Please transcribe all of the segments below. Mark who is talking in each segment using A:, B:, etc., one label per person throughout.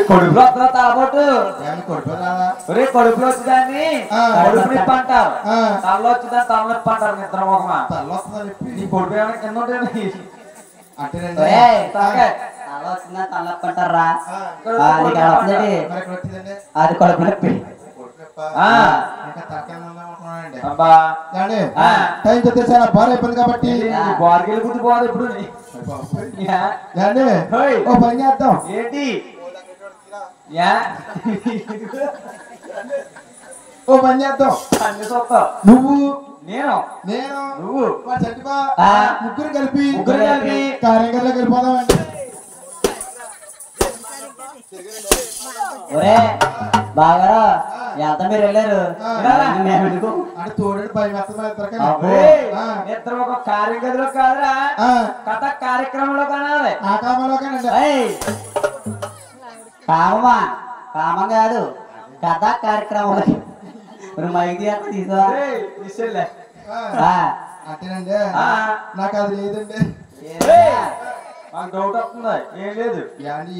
A: కొడుకులో వస్తున్నా తలబొట్టు ఒరే కొడుకులో వచ్చిందాన్ని కొడుకు నొప్పి అంటారు తలలో వచ్చిందని తల నొప్పి అంటారు నిద్ర మొహమా నీ కొడుకు ఏమైనా కింద ఉంటుంది
B: తల వచ్చిందని తల నొప్పి అంటారా అది కొడుకు నొప్పి
C: టైం చాలా బాగా అయిపోయింది కాబట్టి
A: బార్గెల్ గుర్తు పోదు ఇప్పుడు
C: ఓ పని చేద్దాం
A: ఏంటి
C: ఓ పని చేద్దాం
A: అన్ని చూస్తావు
C: నువ్వు
A: నేను
C: నువ్వు చట్టిపా ముగ్గురు కలిపి కార్యకర్తలో వెళ్ళిపోదాం అండి
B: ఒరే బాగా ఎంత మీరు వెళ్ళారు
C: అంటే తోడు భయం
A: ఇద్దరు ఒక కార్యగదిలో కాదురా కథ కార్యక్రమంలో కానాలి
C: ఆ కామంలో కానండి
B: కామమా కామం కాదు కథ కార్యక్రమంలో మైక్
A: తీసా
C: అంతేనండి నాకు అది లేదండి
A: నాకు డౌట్ వస్తుంది ఏం లేదు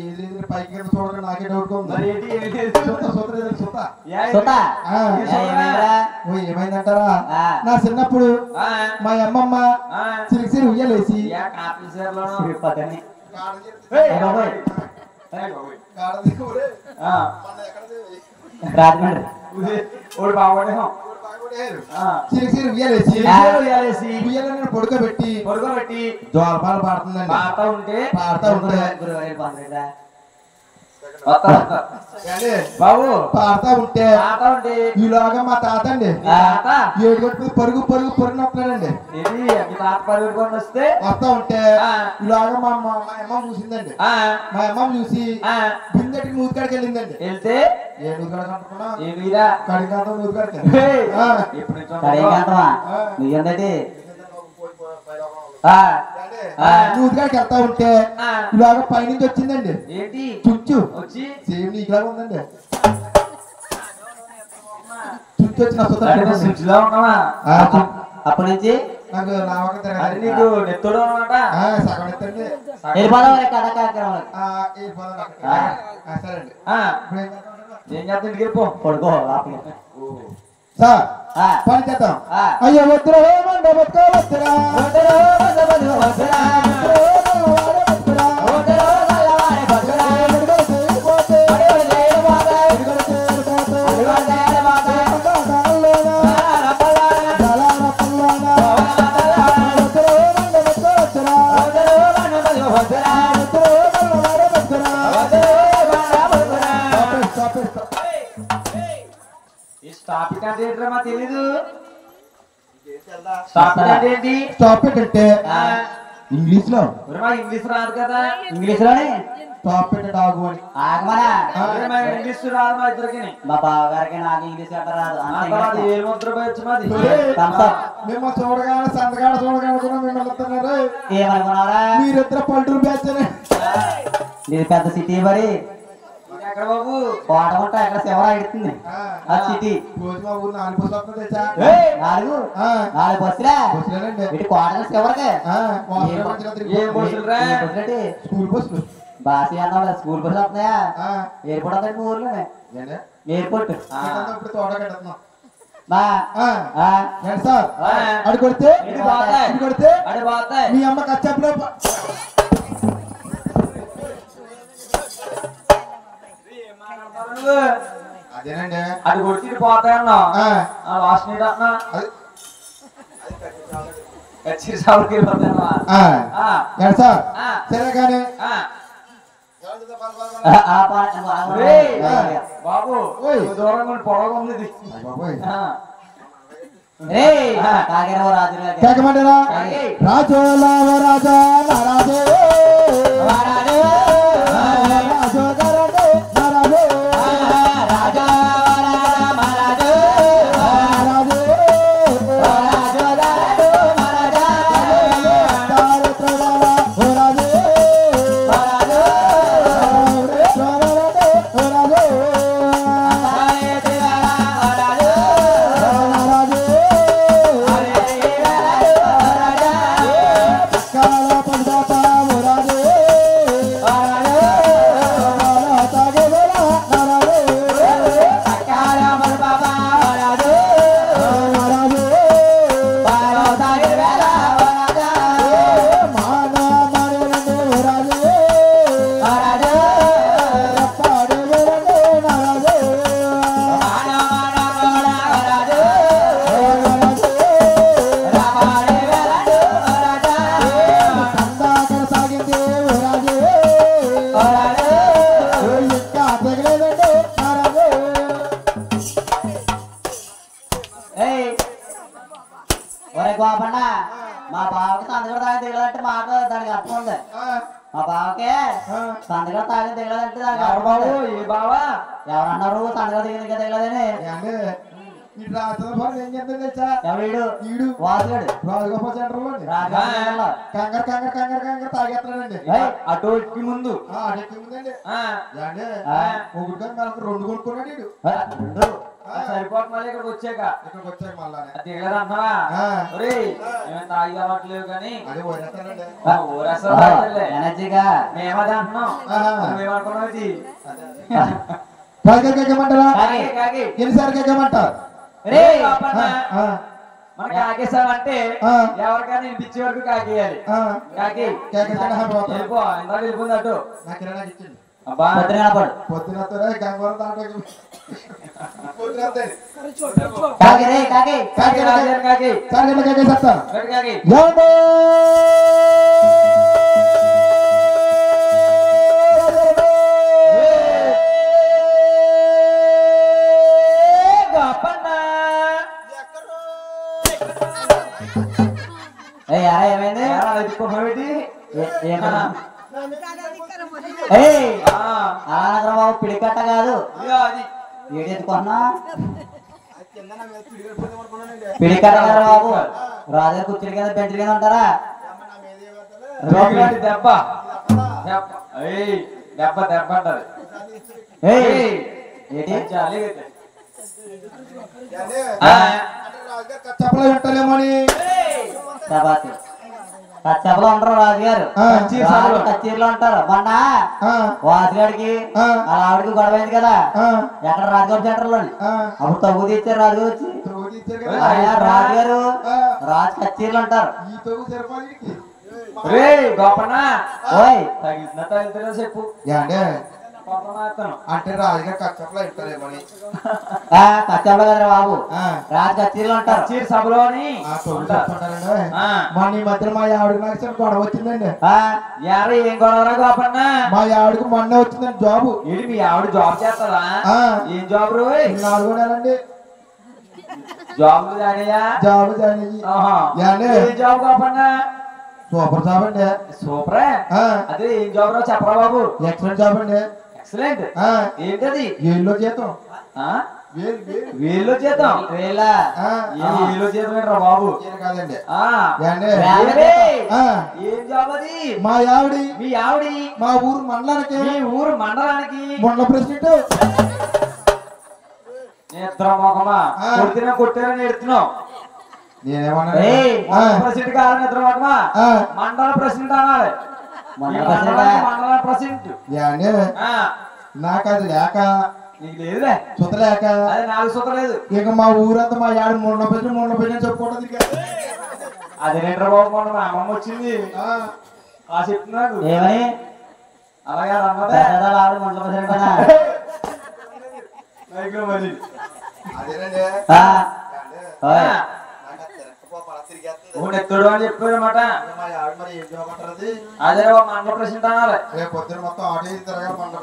C: ఏది లేదు పైకి కింద చూడక నాకే డౌట్ ఉంది ఏమైందంటారా నా చిన్నప్పుడు మా అమ్మమ్మ సిరిసిరి ఉయ్యలేసి సిరిసిరి ఉయ్యలేసి ఉయ్యలని పడుకోబెట్టి జోలపాలు పాడుతుందండి పాడుతూ ఉంటే
A: బాబు
C: పాడుతూ ఉంటే ఈలోగా మా తాత అండి ఏడు కొట్టుకుని పరుగు నొప్పులాడండి వస్తా ఉంటే ఈలోగా మా అమ్మ చూసిందండి మా అమ్మ చూసి బిందెటికి నూతికాడికి వెళ్ళిందండి
A: వెళ్తే
C: ఏ నూతికాడ కట్టుకున్నా
A: ఏమిరా
C: కడిగాంతం నూతికాడికి నూతికాడికి వెళ్తా ఉంటే ఇలాగ పైనుంచి వచ్చిందండి
A: ఏంటి
C: చుచ్చు
A: వచ్చి
C: సేమ్ నీకులాగా ఉందండి చుచ్చు వచ్చిన
B: అప్పటి నుంచి
C: నాకు
A: నీకు నెత్తోడు అనమాట
C: సగం ఎత్తండి
B: కథ కార్యక్రమం
C: సరేండి
A: ఏం చేద్దాం ఇంటికి వెళ్ళిపో
B: పడుకో
C: సార్ పని చేద్దాం అయ్యో వద్దురా ఏమండ వద్దురా
A: తెలీదు
C: స్టాప్ అంటే ఇంగ్లీష్ లో
A: ఇంగ్లీష్ రాదు కదా
B: ఇంగ్లీష్ లోనే
C: స్టాప్ పెట్టండి ఆగు అని
B: ఆగమనా
A: ఇంగ్లీష్ రాదు మా ఇద్దరికి
B: మా బావగారికి నాకు ఇంగ్లీష్ గట్ట రాదు
A: ఏ ముద్ర పోయొచ్చు మాది
C: మేము చూడగానే సంతకాడ చూడగానే కూడా మేము వెళ్తున్నారు
B: ఏమనుకున్నారా
C: మీరిద్దరు పల్లెటూరు బ్యాచ్
B: ఇది పెద్ద సిటీ మరి
A: ఎక్కడ బాబు
B: కోట ఉంట ఎక్కడ శివరా ఎడుతుంది ఆ సిటీ
C: రోజు మా ఊరు 4 బస్సులు వస్తుంది తెచ్చా
B: 4 బస్సులే ఇటు కోట శివరకే
A: ఏ బస్సులు రా
C: స్కూల్ బస్సులు
B: బాసి అన్నా స్కూల్ బస్సులు వస్తున్నాయా ఎయిర్పోర్ట్ వస్తాయి మీ ఊర్లోనే ఎయిర్పోర్ట్
C: ఇప్పుడు తోట కట్టుతున్నాం
B: సార్
C: అడి కొడితే మీ అమ్మ కచ్చప్పుడు అదేనండి
A: అది కొడితే పోతాయన్నా లాస్ట్ నైట్ అన్నా
C: సార్ సరే కానీ
A: బాబు దూరంగా పొడగా ఉంది
C: రాజు రాజా రాజే Murad
B: మా బావకి సందగడ తాగి దిగలంటే మాట దానికి అర్థం ఉంది. మా బావకే సందగడ తాగి దిగలంటే దానికి అర్థం ఉంది.
A: ఏ బావా
B: ఎవరన్నారు సందగడ దిగి దిగలేదని?
C: ఏం చేద్దాం తెలుసా?
B: ఎవడు వాసుగాడు
C: రాజగోపాల్ సెంటర్ లో కంగారు కంగారు కంగారు కంగారు తాగేస్తాడండి.
A: అటు ఇటుకి ముందు
C: అడెక్కి ముందండి ఒకటి రెండు కొనుక్కున్నాడు వీడు.
A: సరిపోతుంది మళ్ళీ ఇక్కడికి వచ్చాక
C: మళ్ళా
A: దిగలేదన్నావా? తాగి అవ్వట్లేవు కానీ
C: అదే ఓరేస్తాడండి.
B: ఎనర్జీగా
A: మేమదే అంటున్నాం. మేమనుకున్నాం ఇది
C: కేకమంటారా? ఎన్నిసార్లు కేకమంటారు?
A: మనం కాకేసామంటే ఎవరికైనా వినిపించే వరకు కాకేయాలి. కాకి వెళ్ళిపో ఇంత వెళ్ళిపోయింది అటు. అబ్బా
C: పొద్దున గంగవరం దాంట్లో
B: ఏమైంది? బాబు పిడికట్ట కాదు ఏడెత్తుకున్నా పిడికట్ట కదా బాబు. రాజు కుర్చీల కింద బెంచ్ల కింద ఉంటారా?
A: దెబ్బ దెబ్బ దెబ్బ అంటారు.
C: చెప్పలు పెట్టలేమని
B: కచ్చపలో ఉంటారు రాజుగారు. కచ్చీరులో ఉంటారు. మొన్న వాసుగాడికి అలా ఆవిడకి గొడవ అయింది కదా ఎక్కడ రాజుగారి సెంటర్ లోని. అప్పుడు తగ్గు తీర్చారు రాజుగారు వచ్చి. రాజుగారు రాజు కచ్చీరులో ఉంటారు.
A: చెప్పు
C: అంటే రాజుగారు కచ్చపలో పెట్టలేమని.
B: కచ్చపలో కదా బాబు రాజు కచ్చీరులో ఉంటారు.
A: సభలోని
C: మొన్న ఈ మధ్యన మా ఆవిడకి నాకు గొడవ వచ్చిందండి.
A: ఏం గొడవరా గోపన్న?
C: మా ఆవిడకి మొన్న వచ్చిందండి జాబు.
A: ఏంటి మీ ఆవిడ జాబ్ చేస్తారా? ఏం జాబ్ రో?
C: 4 నెలండి
A: జాబ్ జాయినయ్యా?
C: జాబ్ జాయిన్
A: ఏం జాబ్ గోపన్న?
C: సూపర్ జాబ్ అండి.
A: సూపరే. అదే ఏం జాబ్ రో చెప్పరా బాబు?
C: ఎక్సలెంట్ జాబ్ అండి.
A: ఎక్సలెంట్ ఏంటది?
C: ఏళ్ళలో జీతం.
A: వేల్లో జీతం? వేల్లో జీతం ఏంట్రా బాబు?
C: కాదండి
A: ఏం జాబ్ అది?
C: మా ఆవిడి
A: మీ ఆవిడి
C: మా ఊరు మండలానికి
A: మీ ఊరు మండలానికి
C: మండల ప్రెసిడెంట్.
A: నిద్రమోకమా కొట్టారని ఎడుతున్నావు.
C: నేనేమన్నా
A: ప్రెసిడెంట్ కాదని నిద్రమోకమా మండల ప్రెసిడెంట్ అనాలి. మండల ప్రెసిడెంట్
C: నాకు అది లేక
A: నీకు లేదులే
C: సుతలేక
A: అది 4 సుత లేదు.
C: ఇక మా ఊరంతా మా ఆవిడ మొన్న పెట్టి చెప్పుకుంటుంది.
A: అది 2 బాబు మొన్న మా అమ్మమ్మ వచ్చింది చెప్తున్నాడు
B: ఏమని
A: అలాగే
B: ఆవిడ మండల ప్రెసిడెంట్
A: మరి ఎత్తుడు అని చెప్పారన్నమాట. అదే మండల ప్రెసిడెంట్ అనాలి.
C: పొద్దున మొత్తం ఆటో తిరగాలి.
A: మండల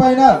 C: ఫైనల్